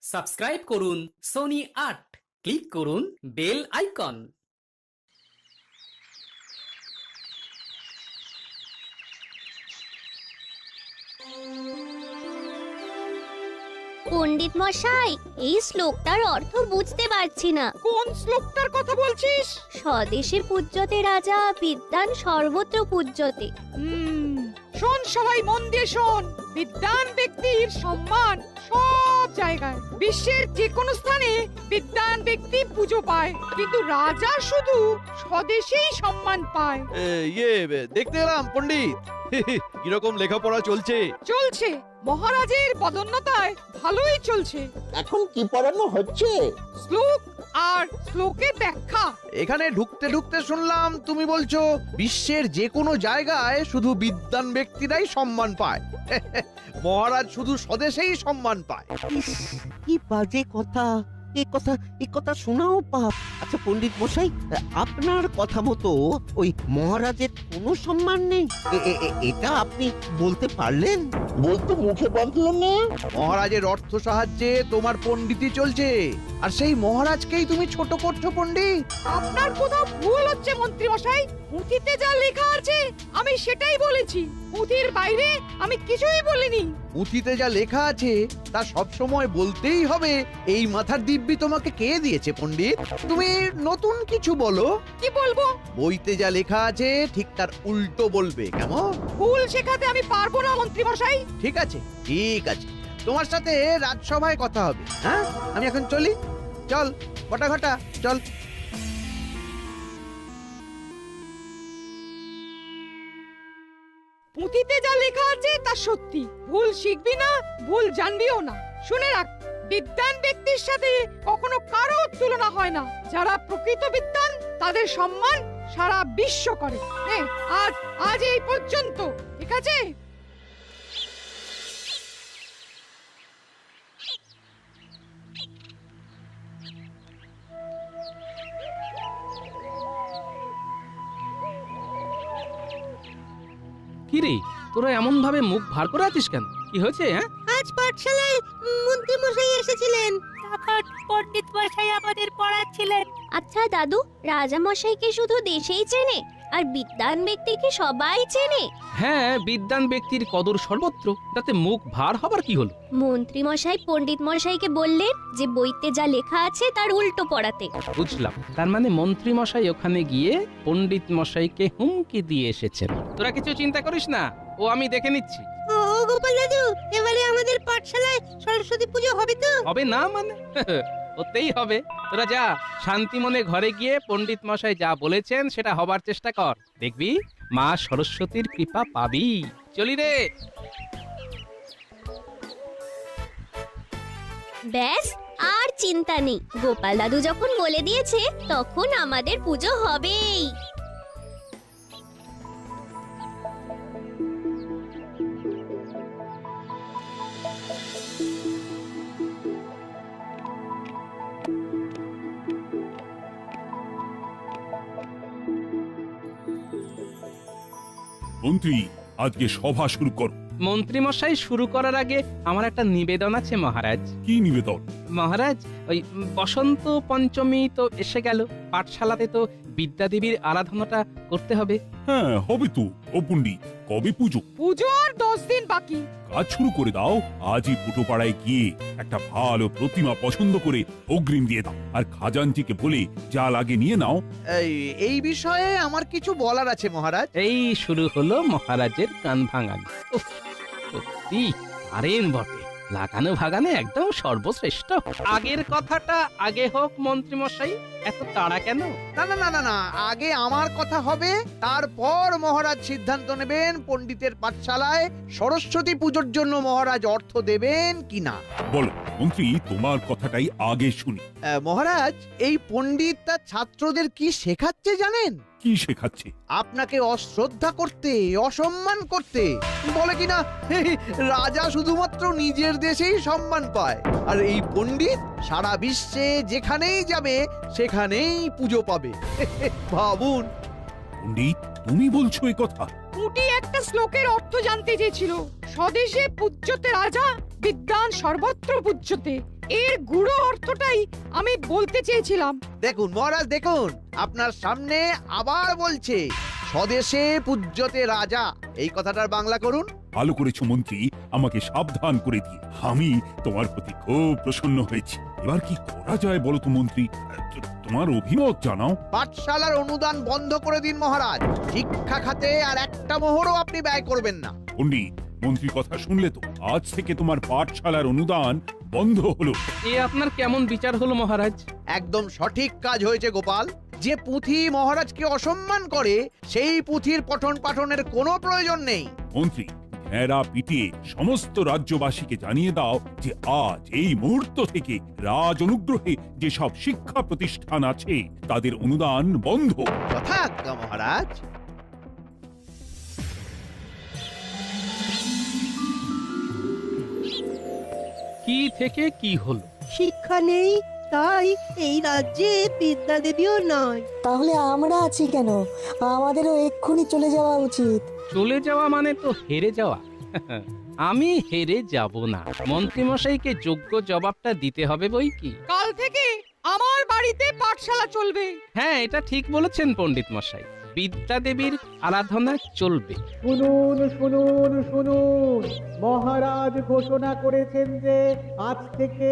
Subscribe করুন Sony ৮, click করুন bell icon. পণ্ডিত মশাই, এই শ্লোকটার অর্থ বুঝতে পারছি না। কোন শ্লোকটার কথা বলছিস? স্বদেশে পূজ্যতে রাজা, বিদ্যান সর্বত্র পূজ্যতে। শোন, সবাই মন দিয়ে শোন। বিদ্বান ব্যক্তির সম্মান সব জায়গায়, বিশ্বের যে কোনো স্থানে বিদ্বান ব্যক্তি পুজো পায়, কিন্তু রাজা শুধু স্বদেশেই সম্মান পায়। দেখতে এলাম পণ্ডিত। কিরকম লেখাপড়া চলছে? চলছে, মহারাজের পদোন্নতায় ভালোই চলছে। এখন কি পড়ানো হচ্ছে? শ্লোক আর শ্লোকের ব্যাখ্যা। এখানে ঢুকতে ঢুকতে শুনলাম তুমি বলছো বিশ্বের যে কোনো জায়গায় শুধু বিদ্বান ব্যক্তিরাই সম্মান পায়। মহারাজ শুধু স্বদেশেই সম্মান পায়। কি বাজে কথা! এ কথা শোনাও পাপ। আচ্ছা পণ্ডিত মশাই, আপনার কথা মতো ওই মহারাজের কোনো সম্মান নেই, এটা আপনি বলতে পারলেন? বলতে মুখে বাঁধলো না। মহারাজের অর্থ সাহায্যে তোমার পণ্ডিতি চলছে, আর সেই মহারাজকেই তুমি ছোট করছো পণ্ডিত। আপনার কোথাও ভুল হচ্ছে মন্ত্রী মশাই। পুঁথিতে যা লেখা আছে আমি সেটাই বলেছি, পুঁথির বাইরে আমি কিছুই বলিনি। পুঁথিতে যা লেখা আছে তা সব সময় বলতেই হবে, এই মাথার দিব্যি তোমাকে কে দিয়েছে পণ্ডিত? তুমি নতুন কিছু বলো। কি বলবো? বইতে যা লেখা আছে ঠিক তার উল্টো বলবে, কেমন? ভুল শেখাতে আমি পারবো না মন্ত্রী মশাই। ঠিক আছে, ঠিক আছে, তোমার সাথে রাজসভায় কথা হবে। হ্যাঁ, আমি এখন চলি। চল ঘটা ঘটা, চল। পুঁথিতে যা লেখা আছে তা সত্যি, ভুল শিখবি না, ভুল জানবিও না। শুনে রাখ, বিদ্বান ব্যক্তির সাথে কখনো কারো তুলনা হয় না। যারা প্রকৃত বিদ্বান তাদের সম্মান সারা বিশ্ব করে। আজ এই পর্যন্ত, ঠিক আছে? কি রে, তোরা এমন ভাবে মুখ ভার করে আছিস কেন? কি হয়েছে? হ্যাঁ, আজ পাঠশালায় মন্ত্রী মশাই এসেছিলেন, তখন পণ্ডিত মশাই আমাদের পড়াচ্ছিলেন। আচ্ছা দাদু, রাজা মশাইকে শুধু দেশেই চেনে, আর বিদ্বান ব্যক্তিকে সবাই চেনে? হ্যাঁ, বিদ্বান ব্যক্তির কদর সর্বত্র, তাতে মুখ ভার হবার কি হলো? মন্ত্রী মশাই পণ্ডিত মশাইকে বললেন যে বইতে যা লেখা আছে তার উল্টো পড়াতে। বুঝলাম, তার মানে মন্ত্রী মশাই ওখানে গিয়ে পণ্ডিত মশাইকে হুমকি দিয়ে এসেছেন। তোরা কিছু চিন্তা করিস না, ও আমি দেখে নিচ্ছি। ও গোপাল দাদু, এবারে আমাদের পাঠশালায় সরস্বতী পুজো হবে তো? হবে না মানে? হতেই হবে। তোরা যা, শান্তি মনে ঘরে গিয়ে পণ্ডিত মশাই যা বলেছেন সেটা হবার চেষ্টা কর, দেখবি মা সরস্বতীর কৃপা পাবি। চলি রে। ব্যাস, আর চিন্তা নেই। গোপাল দাদু যখন বলে দিয়েছে তখন আমাদের পুজো হবেই। মন্ত্রী, আজকে সভা শুরু করো। মন্ত্রী মশাই শুরু করার আগে আমার একটা নিবেদন আছে মহারাজ। কি নিবেদন? মহারাজ, ওই বসন্ত পঞ্চমী তো এসে গেল, পাঠশালাতে তো বিদ্যাদেবীর আরাধনাটা করতে হবে। হ্যাঁ, হবে তো। ও পণ্ডিত, কবে পুজো? পুজোর 10 দিন বাকি। কাজ শুরু করে দাও। আজই পুটোপাড়ায় গিয়ে একটা ভালো প্রতিমা পছন্দ করে অগ্রিম দিয়ে দাও, আর খাজাঞ্চিকে বলে যা লাগে নিয়ে নাও। এই বিষয়ে আমার কিছু বলার আছে মহারাজ। এই শুরু হলো মহারাজের কান ভাঙানি। উফ, সত্যি পারেন বটে, লাগানো ভাগানে একদম সর্বশ্রেষ্ঠ। আগের কথাটা আগে হোক মন্ত্রী মশাই, এত তাড়া কেন? না না না না না, আগে আমার কথা হবে, তারপর মহারাজ সিদ্ধান্ত নেবেন পণ্ডিতের পাঠশালায় সরস্বতী পুজোর জন্য মহারাজ অর্থ দেবেন কিনা। বলো মন্ত্রী, তোমার কথাটাই আগে শুনি। মহারাজ, এই পণ্ডিত তার ছাত্রদের কি শেখাচ্ছে জানেন? কি শেখাচ্ছে? আপনাকে অশ্রদ্ধা করতে, অসম্মান করতে। বলে কিনা রাজা শুধুমাত্র নিজের দেশেই সম্মান পায়, আর এই পণ্ডিত সারা বিশ্বে যেখানেই যাবে সেখানেই পুজো পাবে। ভাবুন। পণ্ডিত, তুমি বলছো এই কথা? পুঁটি একটা শ্লোকের অর্থ জানতে চেয়েছিল। স্বদেশে পূজ্যতে রাজা, বিদ্যান সর্বত্র পূজ্যতে, এর গুড়ো অর্থটাই আমি বলতে চেয়েছিলাম। দেখুন মহারাজ, দেখুন আপনার সামনে আবার বলছে স্বদেশে পূজ্যতে রাজা, এই কথাটার বাংলা করুন। ভালো করেছো মন্ত্রী আমাকে সাবধান করে দিয়ে। আমি তোমার প্রতি খুব প্রসন্ন হয়েছি। এবার কি করা যায় বলো তো মন্ত্রী, তোমার অভিমত জানাও। পাঠশালার অনুদান বন্ধ করে দিন মহারাজ। শিক্ষা খাতে আর একটা মোহরও আপনি ব্যয় করবেন না। পণ্ডিত, মন্ত্রীর কথা শুনলে তো? আজ থেকে তোমার পাঠশালার অনুদান বন্ধ হলো। এ আপনার কেমন বিচার হলো মহারাজ? একদম সঠিক কাজ হয়েছে গোপাল। যে পুঁথি মহারাজকে অসম্মান করে সেই পুঁথির পঠন পাঠনের কোনো প্রয়োজন নেই। মন্ত্রী, ঘেরা পিটিয়ে সমস্ত রাজ্যবাসীকে জানিয়ে দাও যে আজ এই মুহূর্ত থেকে রাজ অনুগ্রহে যেসব শিক্ষা প্রতিষ্ঠান আছে তাদের অনুদান বন্ধ। যথাজ্ঞা মহারাজ। কি থেকে কি হলো? শিক্ষা নেই, তাই এই রাজ্যে বিদ্যা দেবীও নয়। তাহলে আমরা আছি কেন? আমাদেরও এক্ষুনি চলে যাওয়া উচিত। চলে যাওয়া মানে তো হেরে যাওয়া। আমি হেরে যাব না। মন্ত্রীমশাইকে যোগ্য জবাবটা দিতে হবে বই কি। কাল থেকে আমার বাড়িতে পাঠশালা চলবে। হ্যাঁ, এটা ঠিক বলেছেন পণ্ডিত মশাই। বিদ্যা দেবীর আরাধনা চলবে। শুনুন শুনুন শুনুন, মহারাজ ঘোষণা করেছেন যে আজ থেকে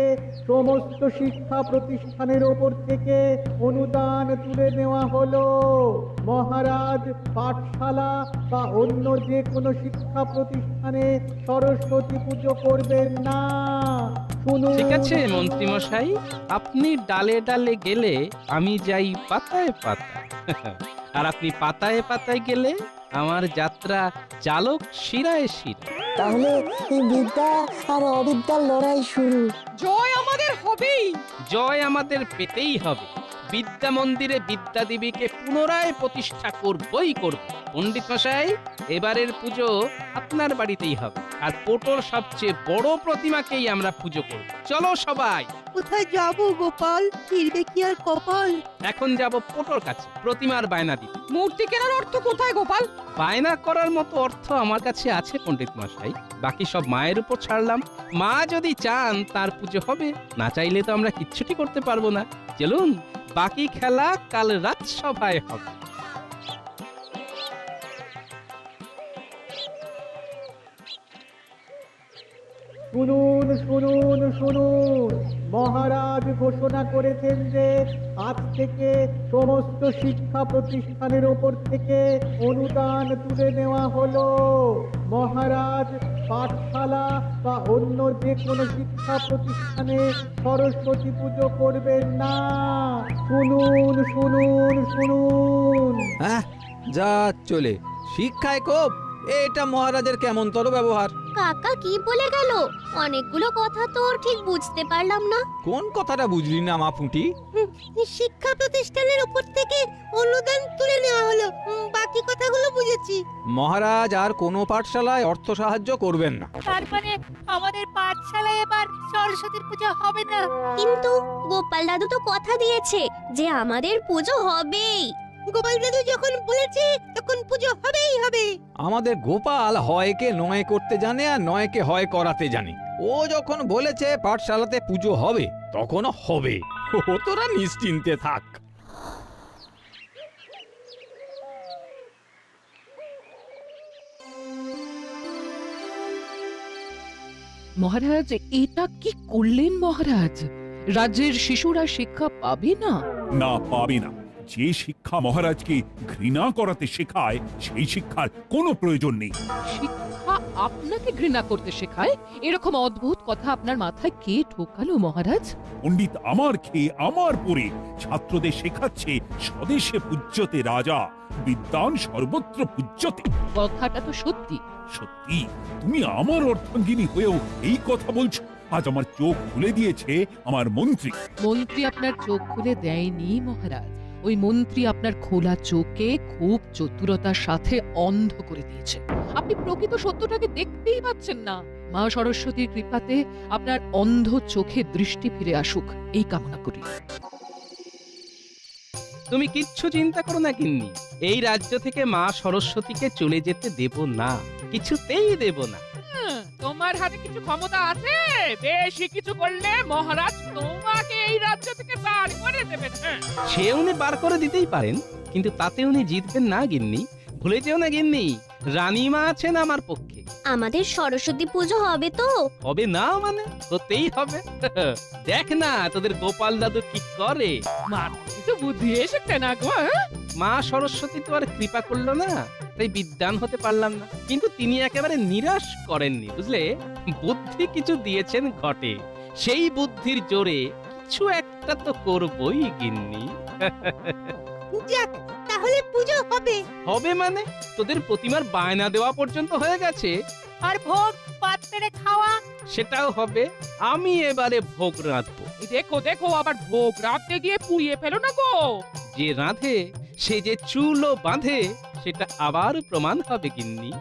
সমস্ত শিক্ষা প্রতিষ্ঠানের ওপর থেকে অনুদান তুলে নেওয়া হলো। মহারাজ পাঠশালা বা অন্য যে কোনো শিক্ষা প্রতিষ্ঠানে সরস্বতী পুজো করবেন না। শুনুন। ঠিক আছে মন্ত্রীমশাই, আপনি ডালে ডালে গেলে আমি যাই পাতায় পাতায়। আর আপনি পাতায় পাতায় গেলে আমার যাত্রা চালক শিরায় শিরা। তাহলে এই বিদ্যা আর অবিদ্যার লড়াই শুরু। জয় আমাদের হবেই। জয় আমাদের পেতেই হবে। বিদ্যা মন্দিরে বিদ্যা দেবীকে পুনরায় প্রতিষ্ঠা করবই করব। পণ্ডিত মশাই, এবারের পুজো আপনার বাড়িতেই হবে। আর পোটোর সবচেয়ে বড় প্রতিমাকেই আমরা পুজো করব। চলো সবাই। কোথায় যাব গোপাল? ফিরবে কি আর কপাল? এখন যাব পোটোর কাছে প্রতিমার বায়না দিতে। মূর্তি কেনার অর্থ কোথায় গোপাল? বায়না করার মতো অর্থ আমার কাছে আছে পণ্ডিত মশাই। বাকি সব মায়ের উপর ছাড়লাম। মা যদি চান তার পুজো হবে, না চাইলে তো আমরা কিচ্ছুটি করতে পারবো না। চলুন, বাকি খেলা কাল রাজসভায় হবে। শুনুন শুনুন শুনুন, মহারাজ ঘোষণা করেছেন যে আজ থেকে সমস্ত শিক্ষা প্রতিষ্ঠানের ওপর থেকে অনুদান তুলে নেওয়া হলো। মহারাজ পাঠশালা বা অন্য যে কোনো শিক্ষা প্রতিষ্ঠানে সরস্বতী পুজো করবেন না। শুনুন শুনুন শুনুন। হ্যাঁ, যা চলে শিক্ষায় কোপ, এটা মহারাজের কেমনতর ব্যবহার। কাকা কি বলে গেল? অনেকগুলো কথা তো ঠিক বুঝতে পারলাম না। কোন কথাটা বুঝলি না মা ফুটি? শিক্ষা প্রতিষ্ঠানের উপর থেকে অনুদান তুলে নেওয়া হলো, বাকি কথাগুলো বুঝেছি। মহারাজ আর কোনো পাঠশালায় অর্থ সাহায্য করবেন না। তার মানে আমাদের পাঠশালায় এবার সরস্বতীর পূজা হবে না। কিন্তু গোপাল দাদু তো কথা দিয়েছে যে আমাদের পুজো হবেই। গোপাল দাদু যখন বলেছে তখন পুজো হবেই হবে। আমাদের গোপাল হয়কে নয় করতে জানে আর নয়কে হয় করাতে জানে। ও যখন বলেছে পাঠশালাতে পুজো হবে, তখন হবে। ও তোরা নিশ্চিন্তে থাক। মহারাজ, এটা কি করলেন মহারাজ? রাজ্যের শিশুরা শিক্ষা পাবে না? না, পাবে না। যে শিক্ষা মহারাজকে ঘৃণা করাতে শেখায় সেই শিক্ষার কোনো প্রয়োজন নেই। শিক্ষা আপনাকে ঘৃণা করতে শেখায়? এরকম অদ্ভুত কথা আপনার মাথায় কে ঢোকালো মহারাজ? পণ্ডিত আমার খেয়ে আমার পরে ছাত্রদের শেখাচ্ছে স্বদেশে পূজ্যতে রাজা, বিদ্যান সর্বত্র পূজ্যতে। কথাটা তো সত্যি। সত্যি? তুমি আমার অর্ধাঙ্গিনী হয়েও এই কথা বলছো? আজ আমার চোখ খুলে দিয়েছে আমার মন্ত্রী। মন্ত্রী আপনার চোখ খুলে দেয়নি মহারাজ। ওই মন্ত্রী আপনার খোলা চোখে খুব চতুরতার সাথে অন্ধ করে দিয়েছে। আপনি প্রকৃত সত্যটাকে দেখতেই পাচ্ছেন না। মা সরস্বতীর কৃপাতে আপনার অন্ধ চোখে দৃষ্টি ফিরে আসুক, এই কামনা করি। তুমি কিচ্ছু চিন্তা করো না গিন্নি। এই রাজ্য থেকে মা সরস্বতীকে চলে যেতে দেব না, কিছুতেই দেব না। তোমার হাতে কিছু ক্ষমতা আছে, বেশি কিছু করলে মহারাজ তোমাকে এই রাজ্য থেকে বার করে দেবেন। সে উনি বার করে দিতেই পারেন, কিন্তু তাতে উনি জিতবেন না গিন্নি। ভুলে যেও না গিন্নি, রানীমা আছেন আমার পক্ষে। আমাদের সরস্বতী পুজো হবে তো? হবে না মানে? হতেই হবে। দেখ না তোদের গোপাল দাদু কি করে। কিছু বুদ্ধি এসেছে না গো? মা সরস্বতী তো আর কৃপা করলো না, তাই বিদ্বান হতে পারলাম না। কিন্তু তিনি একেবারে নিরাশ করেননি, বুঝলে। বুদ্ধি কিছু দিয়েছেন ঘটে, সেই বুদ্ধির জোরে কিছু একটা তো করবই গিন্নি। যাক, তাহলে পুজো হবে। হবে মানে? তোদের প্রতিমার বায়না দেওয়া পর্যন্ত হয়ে গেছে। আর ভোগ পাত পেরে খাওয়া, সেটাও হবে। আমি এবারে ভোগ রাঁধবো। দেখো দেখো, আবার ভোগ রাঁধতে গিয়ে পুড়িয়ে ফেলো না গো। যে রাঁধে সে যে চুলও বাঁধে, সেটা আবার প্রমাণ হবে গিন্নি।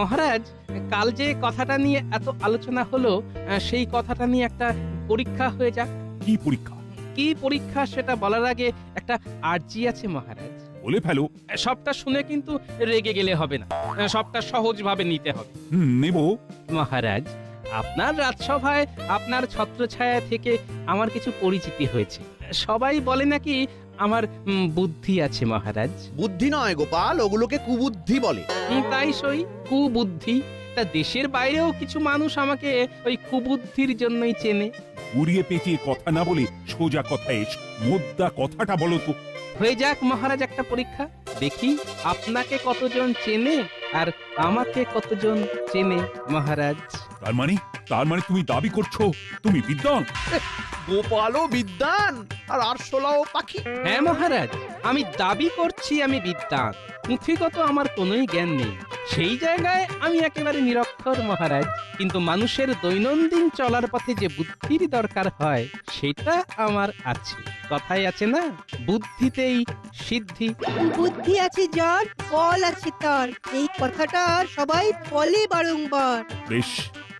মহারাজ, কাল যে কথাটা নিয়ে এত আলোচনা হলো, সেই কথাটা নিয়ে একটা পরীক্ষা হয়ে যাক। কি পরীক্ষা? কি পরীক্ষা সেটা বলার আগে একটা আর্জি আছে মহারাজ। বলে ফেলো। সবটা শুনে কিন্তু রেগে গেলে হবে না, সবটা সহজভাবে নিতে হবে। নেব। মহারাজ, আপনার রাজসভায় আপনার ছত্রছায়া থেকে আমার কিছু পরিচিতি হয়েছে। সবাই বলে নাকি আমার বুদ্ধি আছে মহারাজ। বুদ্ধি নয় গোপাল, ওগুলোকে কুবুদ্ধি বলে। তাই সই, কুবুদ্ধি। তা দেশের বাইরেও কিছু মানুষ আমাকে ওই কুবুদ্ধির জন্যই চেনে। উড়িয়ে পেঁচিয়ে কথা না বলে সোজা কথা এসো। মোদ্দা কথাটা বলো তো। হয়ে যাক মহারাজ একটা পরীক্ষা, দেখি আপনাকে কতজন চেনে আর আমাকে কতজন চেনে মহারাজ। তার মানে তুমি দাবি করছো তুমি বিদ্বান? গোপালও বিদ্বান আর আরশোলাও পাখি। হ্যাঁ মহারাজ, আমি দাবি করছি আমি বিদ্বান, পুঁথিগত আমার কোনোই জ্ঞান নেই। সেই জায়গায় আমি একেবারে নিরক্ষর মহারাজ, কিন্তু মানুষের দৈনন্দিন চলার পথে যে বুদ্ধির দরকার হয় সেটা আমার আছে। কথাই আছে না, বুদ্ধিতেই সিদ্ধি। বুদ্ধি আছে যার, বল আছে তার, এই কথাটা সবাই বলে বারংবার। বেশ,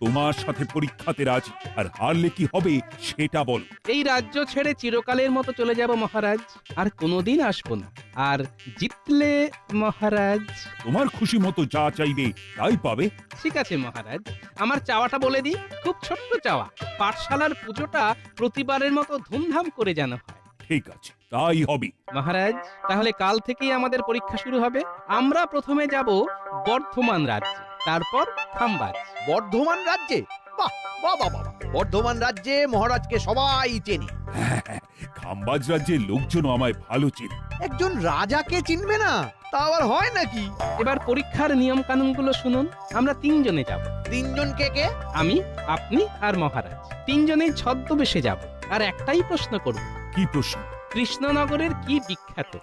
তোমার সাথে পরীক্ষাতে রাজি। আর হারলে কি হবে সেটা বলো। এই রাজ্য ছেড়ে চিরকালের মতো চলে যাব মহারাজ, আর কোনোদিন আসবো না। আর জিতলে মহারাজ তোমার খুশি মতো যা চাইবে তাই পাবে। ঠিক আছে মহারাজ, আমার চাওয়াটা বলে দিই, খুব ছোট্ট চাওয়া। পাঠশালার পুজোটা প্রতিবারের মতো ধুমধাম করে যেন হয়। ঠিক আছে, তাই হবে মহারাজ। তাহলে কাল থেকেই আমাদের পরীক্ষা শুরু হবে। আমরা প্রথমে যাব বর্ধমান রাজ্যে, তারপর খাম্বাজ। বর্ধমান রাজ্যে? বাহ বাহ বাহ বাহ! বর্ধমান রাজ্যে মহারাজকে সবাই চেনে। খাম্বাজ রাজ্যের লোকজনও আমায় ভালো চেনে। একজন রাজাকে চিনবে না, তা আবার হয় নাকি? এবার পরীক্ষার নিয়ম কানুনগুলো শুনুন। আমরা তিনজনে যাব। তিনজন কে কে? আমি, আপনি আর মহারাজ। তিনজনেই ছদ্মবেশে যাব, আর একটাই প্রশ্ন করব। কি প্রশ্ন? কৃষ্ণনগরের কি বিখ্যাত?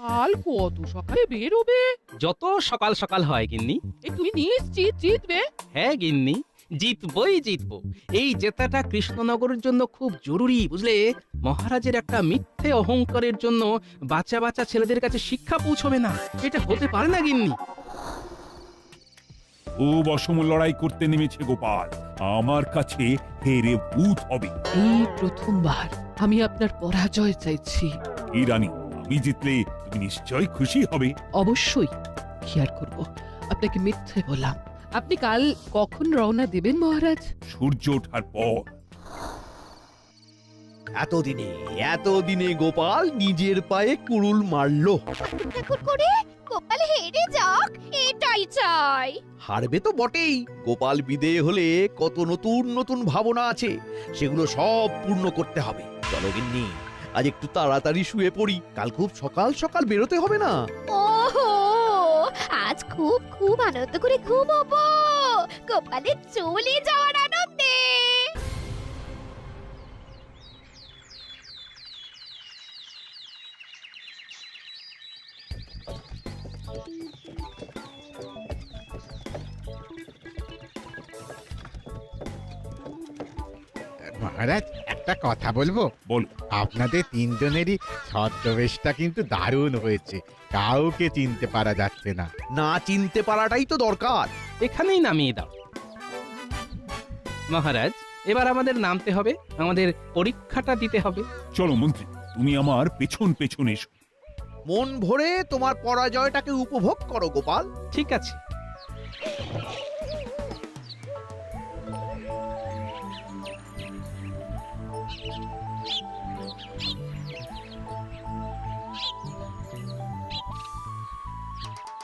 কাল কত সকালে বেরোবে? যত সকাল সকাল হয় গিন্নি। তুমি নিশ্চিত জিতবে? হ্যাঁ গিন্নি, জিতবই জিতবো। এই জেতাটা কৃষ্ণনগরের জন্য খুব জরুরি, বুঝলে। মহারাজের একটা মিথ্যে অহংকারের জন্য বাচ্চা বাচ্চা ছেলেদের কাছে শিক্ষা পৌঁছবে না, এটা হতে পারে না গিন্নি। খুব অসম লড়াই করতে নেমেছে গোপাল, আমার কাছে হেরে ভূত হবে। এই প্রথমবার আমি আপনার পরাজয় চাইছি। এই রানী, আমি জিতলে তুমি নিশ্চয় খুশি হবে। অবশ্যই। কি আর করব, আপনাকে মিথ্যে বললাম। আপনি কাল কখন রওনা দেবেন মহারাজ? সূর্য ওঠার পর। এতদিনে গোপাল নিজের পায়ে কুড়ুল মারলো। করে গোপাল হেরে যাক, এটাই চাই। হারবে তো বটেই। গোপাল বিদেয় হলে কত নতুন নতুন ভাবনা আছে, সেগুলো সব পূর্ণ করতে হবে। চলো গিন্নি, আজ একটু তাড়াতাড়ি শুয়ে পড়ি, কাল খুব সকাল সকাল বেরোতে হবে না? ওহো, আজ খুব খুব আনন্দ করে ঘুমাবো, গোপালের চলে যাওয়ার আনন্দে। মহারাজ একটা কথা বলবো? বল। আপনাদের তিনজনেরই ছদ্মবেশটা কিন্তু দারুণ হয়েছে, কাউকে চিনতে পারা যাচ্ছে না। না চিনতে পারাটাই তো দরকার। এখানেই নামিয়ে দাও। মহারাজ, এবার আমাদের নামতে হবে, আমাদের পরীক্ষাটা দিতে হবে। চলো মন্ত্রী, তুমি আমার পেছন পেছন এসো। মন ভরে তোমার পরাজয়টাকে উপভোগ করো গোপাল। ঠিক আছে।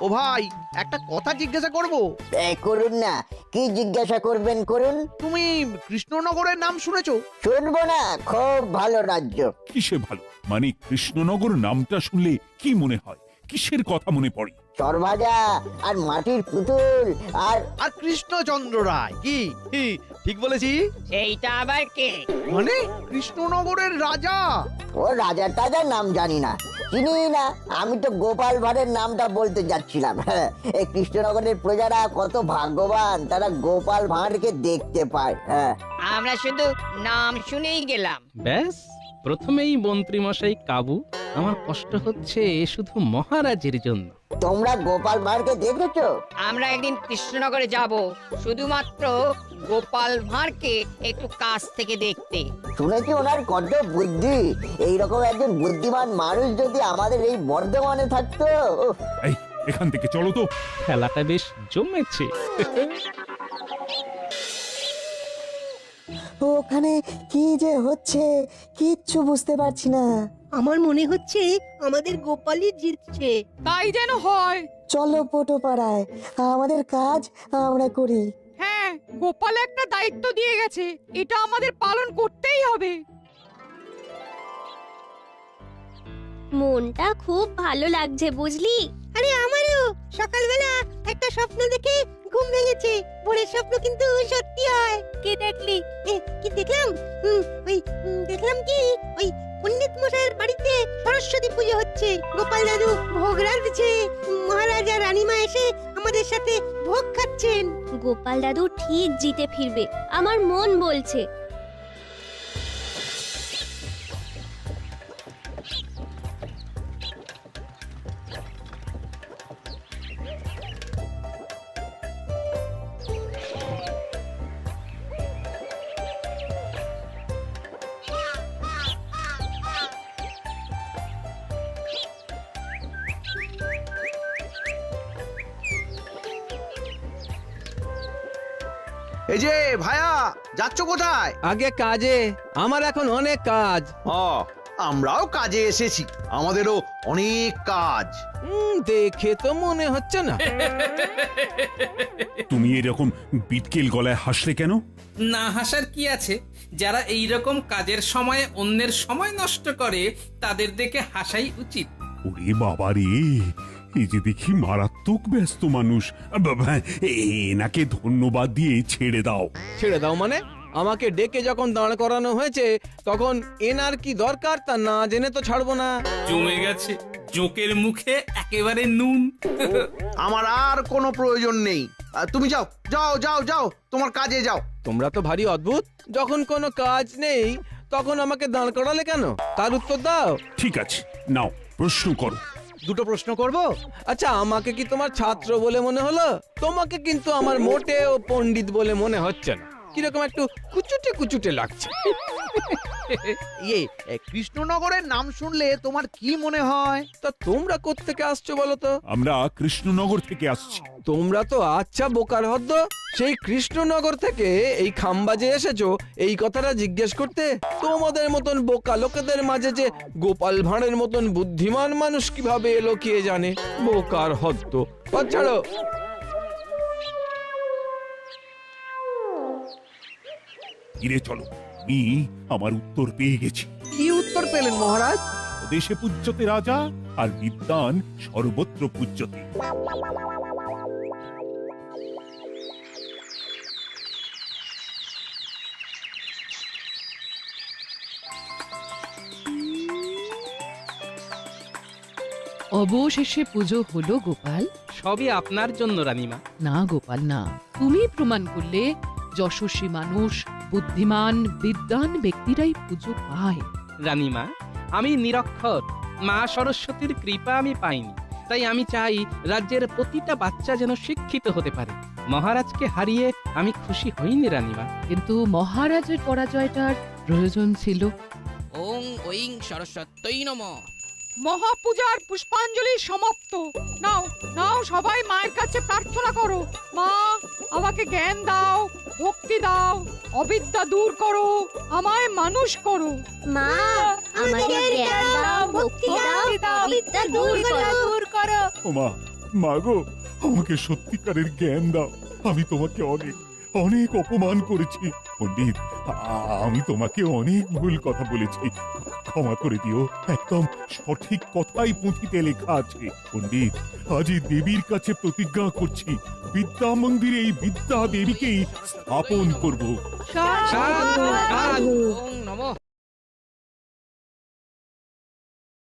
ও ভাই, একটা কথা জিজ্ঞাসা করব। করুন না, কি জিজ্ঞাসা করবেন করুন। তুমি কৃষ্ণনগরের নাম শুনেছো? শুনবো না, খুব ভালো রাজ্য। কিসে ভালো? মানে কৃষ্ণনগর নামটা শুনলে কি মনে হয়? কিসের কথা মনে পড়ে? চরভাজা আর মাটির পুতুল আর কৃষ্ণচন্দ্র রায়। কি ঠিক বলেছি? এইটা আবার কে? মানে কৃষ্ণনগরের রাজা। ও রাজা টাজার নাম জানি না, চিনি না। আমি তো গোপাল ভাঁড়ের নামটা বলতে যাচ্ছিলাম। এই কৃষ্ণনগরের প্রজারা কত ভাগ্যবান, তারা গোপাল ভাঁড়কে দেখতে পায়। আমরা শুধু নাম শুনেই গেলাম। ব্যাস, প্রথমেই মন্ত্রী মশাই কাবু। আমার কষ্ট হচ্ছে শুধু মহারাজের জন্য। তোমরা গোপাল ভাঁড়কে দেখেছো? আমরা একদিন কৃষ্ণনগরে যাব শুধুমাত্র গোপাল ভাঁড়কে একটু কাছ থেকে দেখতে। শুনেছি ওনার কত বুদ্ধি। এইরকম একজন বুদ্ধিমান মানুষ যদি আমাদের এই বর্ধমানে থাকতো। এই, এখান থেকে চলো তো। খেলাটা বেশ জমেছে। ওখানে কি যে হচ্ছে কিচ্ছু বুঝতে পারছি না। আমার মনে হচ্ছে আমাদের গোপালই জিতছে। তাই যেন হয়। চলো পোটো পাড়ায়, আমাদের কাজ আমরা করি। হ্যাঁ, গোপাল একটা দায়িত্ব দিয়ে গেছে, এটা আমাদের পালন করতেই হবে। মনটা খুব ভালো লাগছে বুঝলি। আরে আমারও সকালবেলা একটা স্বপ্ন দেখে ঘুম ভেঙেছে। ভোরের স্বপ্ন কিন্তু সত্যি হয়। কি দেখলি? কি দেখলাম? দেখলাম কি ওই পণ্ডিত মশাইয়ের বাড়িতে সরস্বতী পুজো হচ্ছে। গোপাল দাদু ভোগ রাঁধছে, মহারাজা রানীমা এসে আমাদের সাথে ভোগ খাচ্ছেন। গোপাল দাদু ঠিক জিতে ফিরবে, আমার মন বলছে। এই যে ভায়া, যাচ্ছ কোথায়? আগে কাজে, আমার এখন অনেক কাজ। আমরাও কাজে এসেছি, আমাদেরও অনেক কাজ। দেখে তো মনে হচ্ছে না। তুমি এরকম বিটকেল গলায় হাসলে কেন? না হাসার কি আছে? যারা এই রকম কাজের সময় অন্যের সময় নষ্ট করে তাদের দেখে হাসাই উচিত। ওরে বাবা রে, এই যে দেখি মারাত্মক ব্যস্ত মানুষ। এনাকে ধন্যবাদ দিয়ে ছেড়ে দাও। ছেড়ে দাও মানে? আমাকে ডেকে যখন দাঁড় করানো হয়েছে তখন এনার কি দরকার তা না জেনে তো ছাড়বো না। জমে গেছে জোকের মুখে একেবারে নুন। আমার আর কোনো প্রয়োজন নেই, তুমি যাও যাও যাও যাও, তোমার কাজে যাও। তোমরা তো ভারী অদ্ভুত, যখন কোনো কাজ নেই তখন আমাকে দাঁড় করালে কেন তার উত্তর দাও। ঠিক আছে, নাও প্রশ্ন করো। দুটো প্রশ্ন করব? আচ্ছা, আমাকে কি তোমার ছাত্র বলে মনে হলো? তোমাকে কিন্তু আমার মোটেও পণ্ডিত বলে মনে হচ্ছে না, কিরকম একটু কুচুটে কুচুটে লাগছে। কৃষ্ণনগরের নাম শুনলে তোমার কি মনে হয়? তা তোমরা কোত্থেকে আসছো বলো তো? আমরা কৃষ্ণনগর থেকে আসছি। তোমরা তো আচ্ছা বোকার হদ্দ, সেই কৃষ্ণনগর থেকে এই খাম্বাজে এসেছো এই কথাটা জিজ্ঞেস করতে? তোমাদের মতন বোকা লোকেদের মাঝে যে গোপাল ভাঁড়ের মতন বুদ্ধিমান মানুষ কিভাবে এলো কে জানে। বোকার হদ্দ। ছাড়ো। ফিরে চলো, আমি আমার উত্তর পেয়ে গেছি। কি উত্তর পেলেন মহারাজ? দেশে পূজ্যতে রাজা আর বিদ্বান সর্বত্র পূজ্যতে। অবশেষে পুজো হলো গোপাল। সবই আপনার জন্য রানীমা। না গোপাল না, তুমি প্রমাণ করলে যশস্বী মানুষ, বুদ্ধিমান বিদ্বান ব্যক্তিরাই পুজো পায়। রানীমা, আমি নিরক্ষর, মা সরস্বতীর কৃপা আমি পাইনি। তাই আমি চাই রাজ্যের প্রতিটা বাচ্চা যেন শিক্ষিত হতে পারে। মহারাজকে হারিয়ে আমি খুশি হইনি রানীমা। কিন্তু মহারাজের পরাজয়টার প্রয়োজন ছিল। ওং ওইং সরস্বত্যই নমঃ। মহাপূজার পুষ্পাঞ্জলি সমাপ্ত। নাও নাও, সবাই মায়ের কাছে প্রার্থনা করো। মা, আমাকে জ্ঞান দাও, ভক্তি দাও, অবিদ্যা দূর করো, আমায় মানুষ করো। মা, আমাদের জ্ঞান দাও, ভক্তি দাও, অবিদ্যা দূর করো। ও মা, মা গো, আমাকে সত্যিকারের জ্ঞান দাও। আমি তোমাকে অনেক অনেক অপমান করেছি পণ্ডিত। আমি তোমাকে অনেক ভুল কথা বলেছি, ক্ষমা করে দিও। একদম সঠিক কথাই পুঁথিতে লেখা আছে পণ্ডিত। আজই দেবীর কাছে প্রতিজ্ঞা করছি, বিদ্যা মন্দিরে এই বিদ্যা দেবীকেই স্থাপন করব। ওং নমঃ